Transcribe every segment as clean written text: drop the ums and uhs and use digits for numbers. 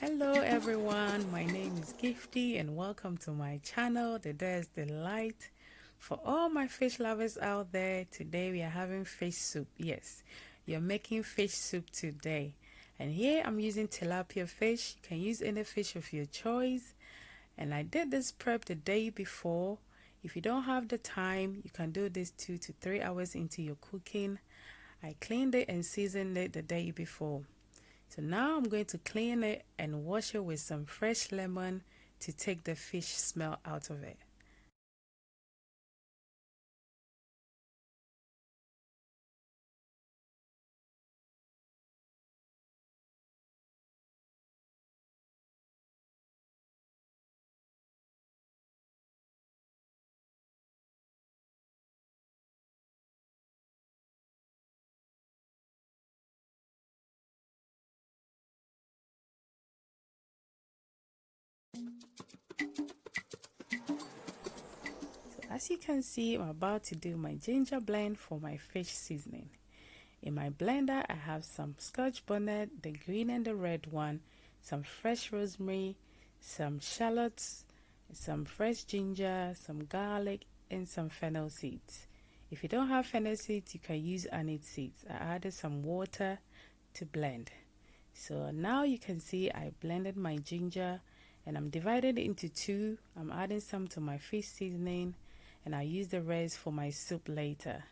Hello everyone, my name is Gifty and welcome to my channel, The Dare's Delight. For all my fish lovers out there, today we are having fish soup. Yes, you're making fish soup today. And here I'm using tilapia fish. You can use any fish of your choice. And I did this prep the day before. If you don't have the time, you can do this 2 to 3 hours into your cooking. I cleaned it and seasoned it the day before. So now I'm going to clean it and wash it with some fresh lemon to take the fish smell out of it. So as you can see, I'm about to do my ginger blend for my fish seasoning. In my blender, I have some scotch bonnet, the green and the red one, some fresh rosemary, some shallots, some fresh ginger, some garlic, and some fennel seeds. If you don't have fennel seeds, you can use anise seeds. I added some water to blend. So now you can see I blended my ginger and I'm divided into two. I'm adding some to my fish seasoning and I use the rest for my soup later.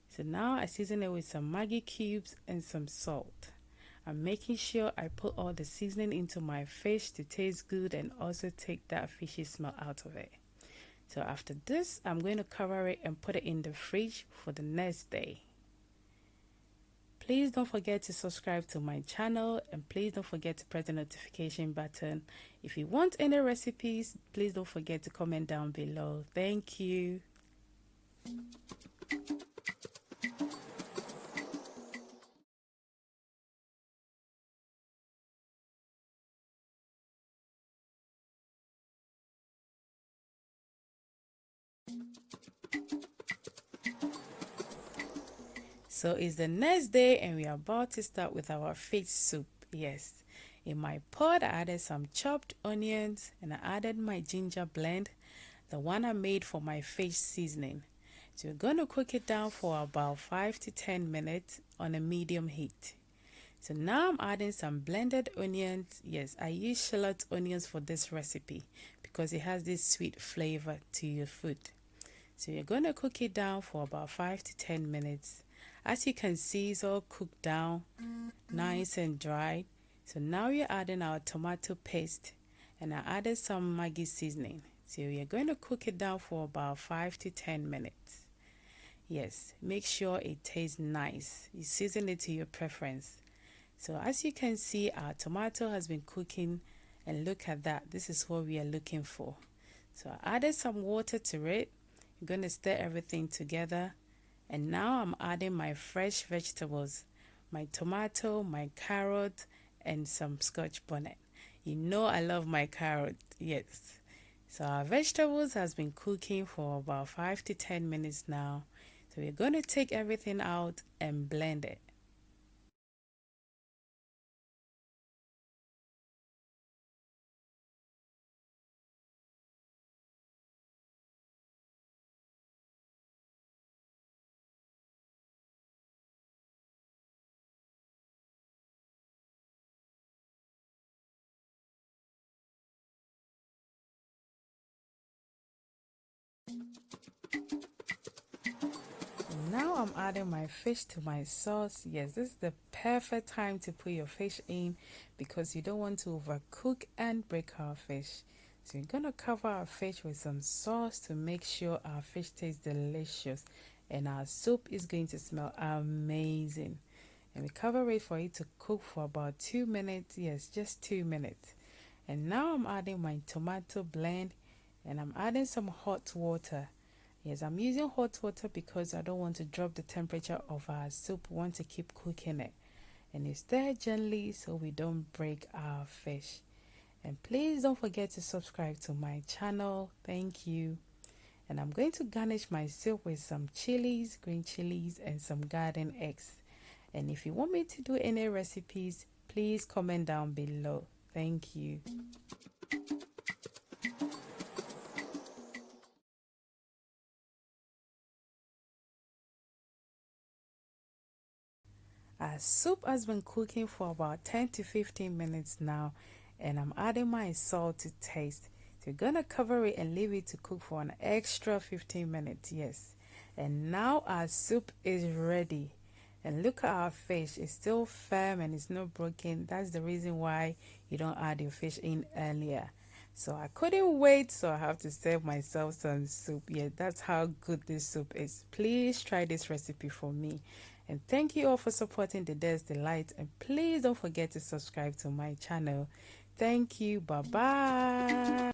So now I season it with some Maggi cubes and some salt. I'm making sure I put all the seasoning into my fish to taste good and also take that fishy smell out of it. So after this, I'm going to cover it and put it in the fridge for the next day. Please don't forget to subscribe to my channel and please don't forget to press the notification button. If you want any recipes, please don't forget to comment down below. Thank you. So it's the next day and we are about to start with our fish soup. Yes. In my pot, I added some chopped onions and I added my ginger blend, the one I made for my fish seasoning. So we're going to cook it down for about 5 to 10 minutes on a medium heat. So now I'm adding some blended onions. Yes, I use shallot onions for this recipe because it has this sweet flavor to your food. So you're going to cook it down for about 5 to 10 minutes. As you can see, it's all cooked down, nice and dry. So now we're adding our tomato paste and I added some Maggi seasoning. So we're going to cook it down for about 5 to 10 minutes. Yes, make sure it tastes nice. You season it to your preference. So as you can see, our tomato has been cooking and look at that. This is what we are looking for. So I added some water to it. I'm going to stir everything together. And now I'm adding my fresh vegetables, my tomato, my carrot, and some scotch bonnet. You know I love my carrot, yes. So our vegetables has been cooking for about 5 to 10 minutes now. So we're going to take everything out and blend it. Now I'm adding my fish to my sauce. Yes, this is the perfect time to put your fish in because you don't want to overcook and break our fish. So we're going to cover our fish with some sauce to make sure our fish tastes delicious and our soup is going to smell amazing. And we cover it for it to cook for about 2 minutes. Yes, just 2 minutes. And now I'm adding my tomato blend and I'm adding some hot water. Yes, I'm using hot water because I don't want to drop the temperature of our soup. We want to keep cooking it. And you stir gently so we don't break our fish. And please don't forget to subscribe to my channel. Thank you. And I'm going to garnish my soup with some chilies, green chilies, and some garden eggs. And if you want me to do any recipes, please comment down below. Thank you. Our soup has been cooking for about 10 to 15 minutes now, and I'm adding my salt to taste. So we're gonna cover it and leave it to cook for an extra 15 minutes. Yes. And now our soup is ready. And look at our fish, it's still firm and it's not broken. That's the reason why you don't add your fish in earlier. So I couldn't wait, so I have to serve myself some soup. Yeah, that's how good this soup is. Please try this recipe for me. And thank you all for supporting the Des Delight. And please don't forget to subscribe to my channel. Thank you. Bye bye.